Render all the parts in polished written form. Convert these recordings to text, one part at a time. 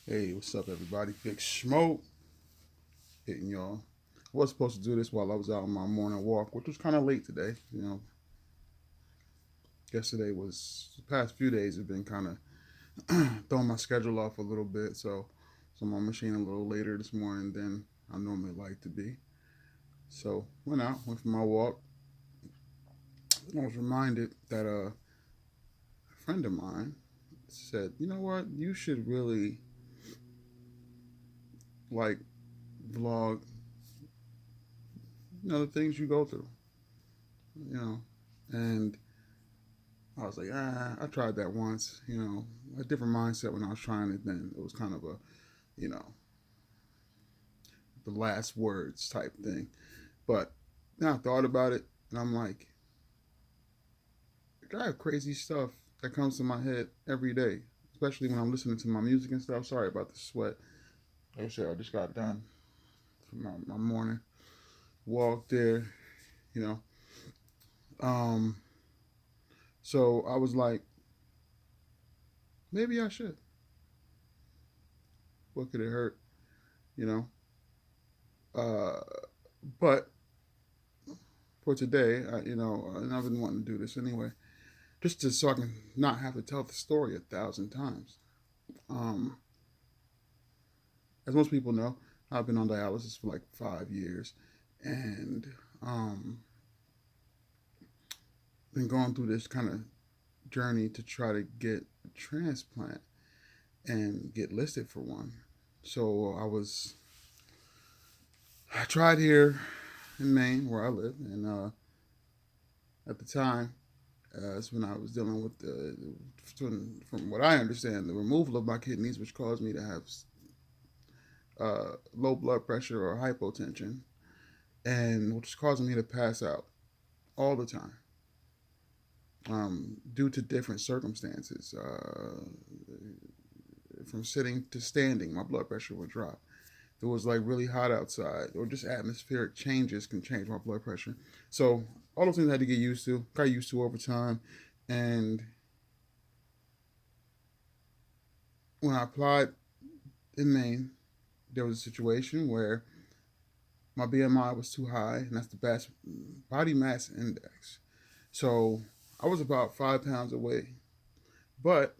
Hey, what's up, everybody? Big Smoke hitting y'all. I was supposed to do this while I was out on my morning walk, which was kind of late today. Yesterday was the past few days have been kind of throwing my schedule off a little bit, so I'm on machine a little later this morning than I normally like to be. So went for my walk, and I was reminded that a friend of mine said, "You know what? You should really like vlog, the things you go through, you know." And I was like, I tried that once, a different mindset when I was trying it then. It was kind of a, you know, the last words type thing. But now I thought about it and I'm like, I have crazy stuff that comes to my head every day, especially when I'm listening to my music and stuff. Sorry about the sweat. Like I said, I just got done from my morning walk there, you know. Um, so I was like, maybe I should. What could it hurt, you know? Uh, but for today, and I've been wanting to do this anyway, just to so I can not have to tell the story 1,000 times. Um, as most people know, I've been on dialysis for like 5 years, and been going through this kind of journey to try to get a transplant and get listed for one. So I tried here in Maine where I live, and at the time, that's when I was dealing with from what I understand, the removal of my kidneys, which caused me to have low blood pressure or hypotension, and which is causing me to pass out all the time due to different circumstances. From sitting to standing, my blood pressure would drop. If it was like really hot outside, or just atmospheric changes can change my blood pressure. So all those things I had to get used to, got used to over time, and when I applied in Maine, there was a situation where my BMI was too high, and that's the best body mass index. So I was about 5 pounds away, but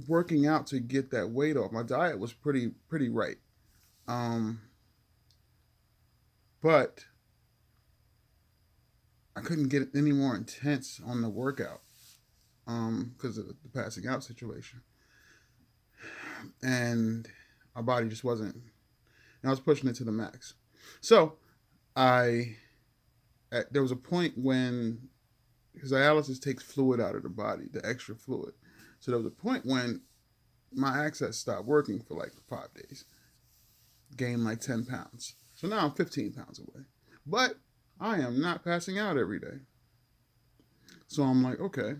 working out to get that weight off, my diet was pretty right. Um, but I couldn't get any more intense on the workout because of the passing out situation, and my body just wasn't. And I was pushing it to the max. So I there was a point when because dialysis takes fluid out of the body, the extra fluid. So there was a point when my access stopped working for like 5 days, gained like 10 pounds. So now I'm 15 pounds away. But I am not passing out every day. So I'm like, okay.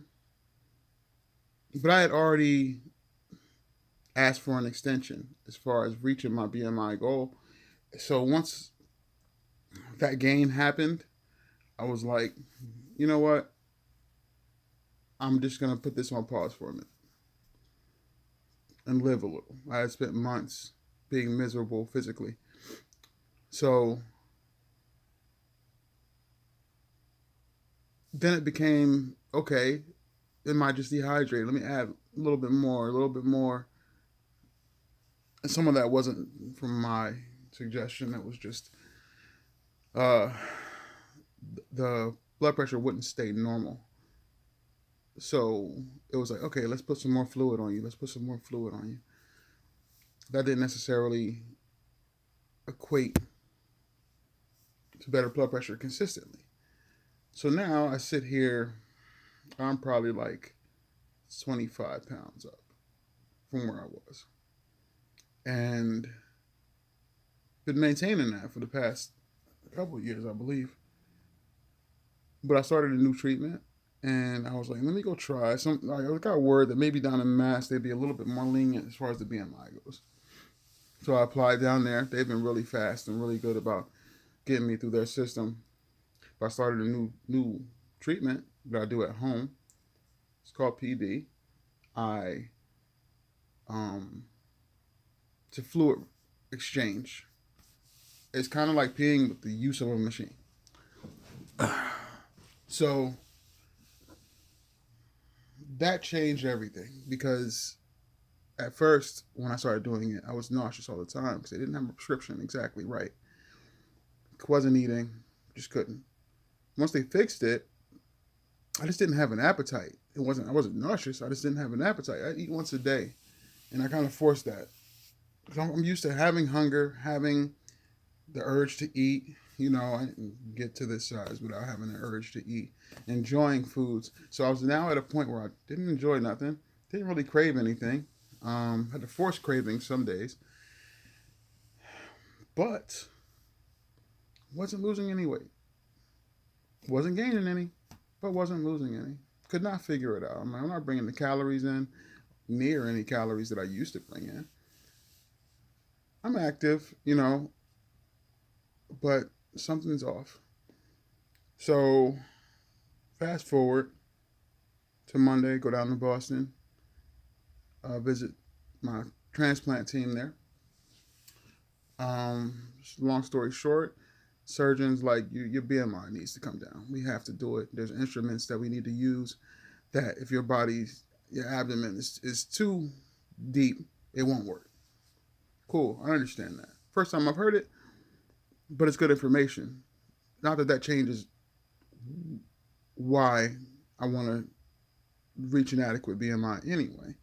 But I had already asked for an extension as far as reaching my BMI goal. So once that gain happened, I was like, you know what? I'm just going to put this on pause for a minute and live a little. I had spent months being miserable physically. So then it became okay, am I just dehydrated? Let me add a little bit more, a little bit more. And some of that wasn't from my suggestion. That was just uh, the blood pressure wouldn't stay normal. So it was like, okay, let's put some more fluid on you. Let's put some more fluid on you. That didn't necessarily equate to better blood pressure consistently. So now I sit here, I'm probably like 25 pounds up from where I was. And been maintaining that for the past couple of years, I believe. But I started a new treatment, and I was like, let me go try some. Like, I got word that maybe down in Mass they'd be a little bit more lenient as far as the BMI goes. So I applied down there. They've been really fast and really good about getting me through their system. But I started a new treatment that I do at home. It's called PD. I um, to fluid exchange. It's kind of like peeing with the use of a machine. So that changed everything because at first, when I started doing it, I was nauseous all the time because they didn't have a prescription exactly right. Wasn't eating, just couldn't. Once they fixed it, I just didn't have an appetite. I wasn't nauseous. I just didn't have an appetite. I eat once a day, and I kind of forced that. I'm used to having hunger, having the urge to eat. I didn't get to this size without having the urge to eat, enjoying foods. So I was now at a point where I didn't enjoy nothing, didn't really crave anything. Had to force cravings some days, but wasn't losing any weight. Wasn't gaining any, but wasn't losing any. Could not figure it out. I'm not bringing the calories in near any calories that I used to bring in. I'm active, but something's off. So fast forward to Monday, go down to Boston, visit my transplant team there. Long story short, surgeons like your BMI needs to come down. We have to do it. There's instruments that we need to use that if your abdomen is too deep, it won't work. Cool, I understand that. First time I've heard it, but it's good information. Not that that changes why I want to reach an adequate BMI anyway.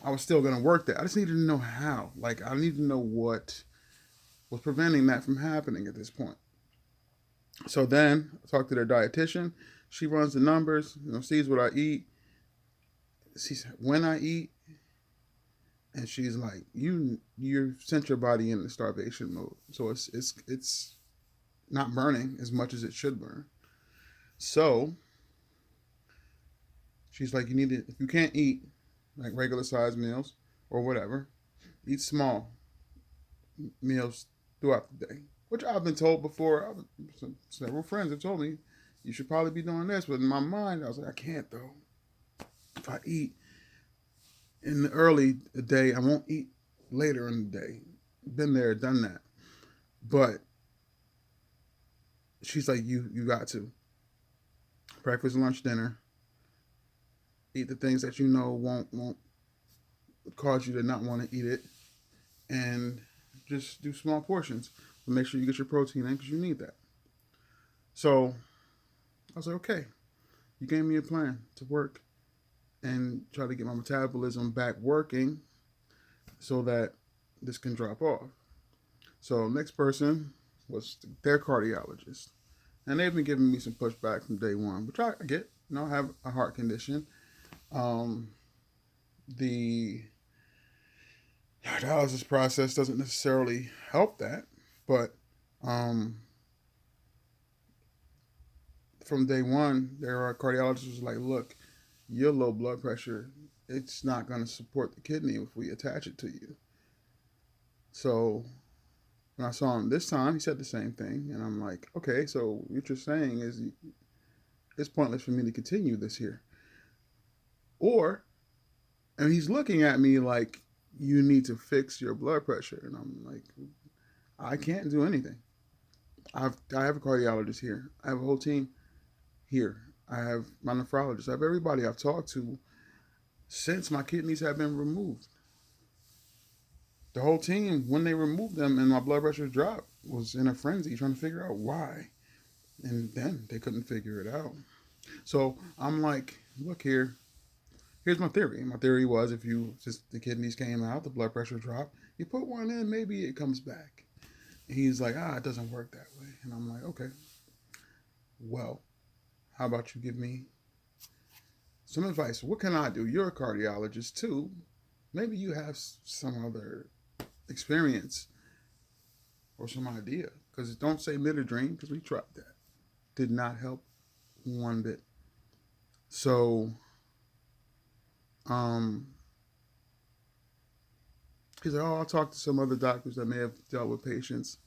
I was still going to work that. I just needed to know how. Like, I needed to know what was preventing that from happening at this point. So then I talked to their dietitian. She runs the numbers, sees what I eat, sees when I eat, and she's like, you sent your body into starvation mode, so it's not burning as much as it should burn. So she's like, you need to, if you can't eat like regular size meals or whatever, eat small meals throughout the day. Which I've been told before. Several friends have told me you should probably be doing this, but in my mind I was like, I can't though. If I eat in the early day, I won't eat later in the day. Been there, done that. But she's like, you got to breakfast, lunch, dinner. Eat the things that you know won't cause you to not want to eat it, and just do small portions. But make sure you get your protein in because you need that. So I was like, okay, you gave me a plan to work and try to get my metabolism back working so that this can drop off. So next person was their cardiologist. And they've been giving me some pushback from day one, which I get. I have a heart condition. The dialysis process doesn't necessarily help that, but from day one, their cardiologist was like, look, your low blood pressure, it's not going to support the kidney if we attach it to you. So when I saw him this time, he said the same thing. And I'm like, okay, so what you're saying is it's pointless for me to continue this here. And he's looking at me like, you need to fix your blood pressure. And I'm like, I can't do anything. I have a cardiologist here. I have a whole team here. I have my nephrologist. I have everybody I've talked to since my kidneys have been removed. The whole team, when they removed them and my blood pressure dropped, was in a frenzy trying to figure out why. And then they couldn't figure it out. So I'm like, look here. Here's my theory. My theory was if the kidneys came out, the blood pressure dropped, you put one in, maybe it comes back. And he's like, it doesn't work that way. And I'm like, okay, well, how about you give me some advice? What can I do? You're a cardiologist too. Maybe you have some other experience or some idea. Because don't say Midodrine, because we tried that. Did not help one bit. So, he's like, I'll talk to some other doctors that may have dealt with patients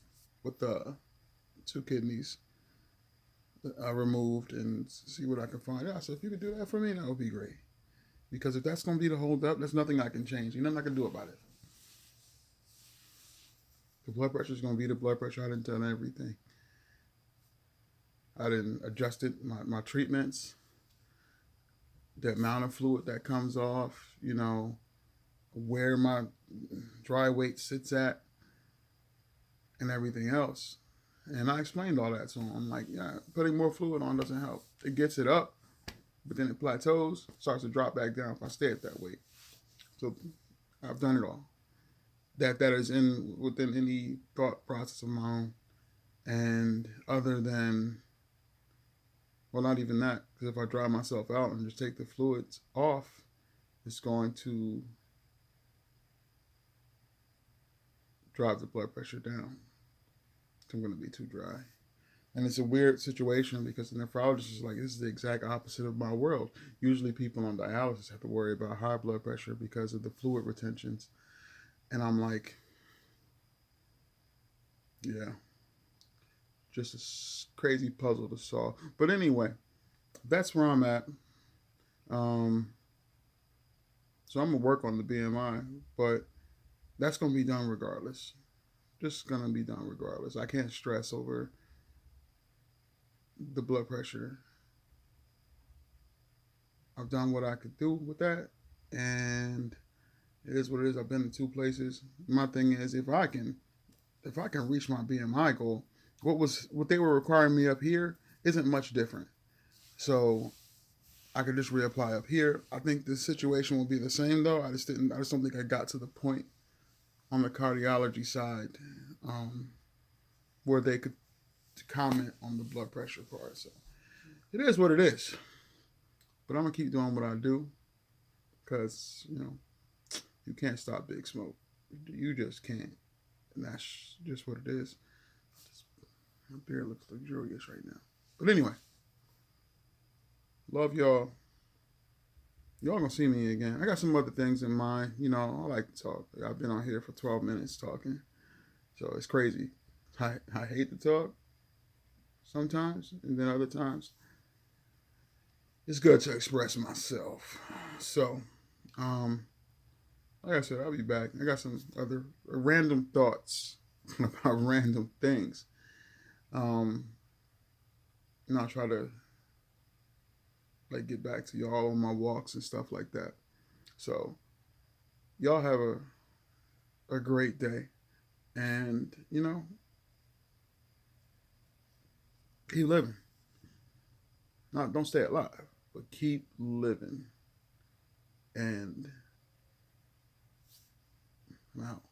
with two kidneys removed and see what I can find out. So if you could do that for me, that would be great. Because if that's going to be the hold up, there's nothing I can change. There's nothing I can do about it. The blood pressure is going to be the blood pressure. I didn't tell everything. I didn't adjust it, my treatments, the amount of fluid that comes off, where my dry weight sits at, and everything else. And I explained all that to him. I'm like, yeah, putting more fluid on doesn't help. It gets it up, but then it plateaus, starts to drop back down if I stay at that weight. So I've done it all. That is within any thought process of my own. And other than, well, not even that, because if I dry myself out and just take the fluids off, it's going to drive the blood pressure down. I'm going to be too dry. And it's a weird situation because the nephrologist is like, this is the exact opposite of my world. Usually people on dialysis have to worry about high blood pressure because of the fluid retentions. And I'm like, yeah, just a crazy puzzle to solve. But anyway, that's where I'm at. So I'm going to work on the BMI, but that's going to be done regardless. Just going to be done regardless. I can't stress over the blood pressure. I've done what I could do with that, and it is what it is. I've been in 2 places. My thing is, if I can reach my BMI goal, what they were requiring me up here isn't much different. So I could just reapply up here. I think the situation will be the same though. I just don't think I got to the point on the cardiology side where they could comment on the blood pressure part. So it is what it is. But I'm gonna keep doing what I do because you can't stop Big Smoke. You just can't, and that's just what it is. My beer looks luxurious right now. But anyway, love y'all. Y'all gonna see me again. I got some other things in mind. I like to talk. I've been on here for 12 minutes talking, so it's crazy. I hate to talk sometimes, and then other times it's good to express myself. So, like I said, I'll be back. I got some other random thoughts about random things. And I'll try to get back to y'all on my walks and stuff like that. So, y'all have a great day, and keep living. Don't stay alive, but keep living. And I'm out.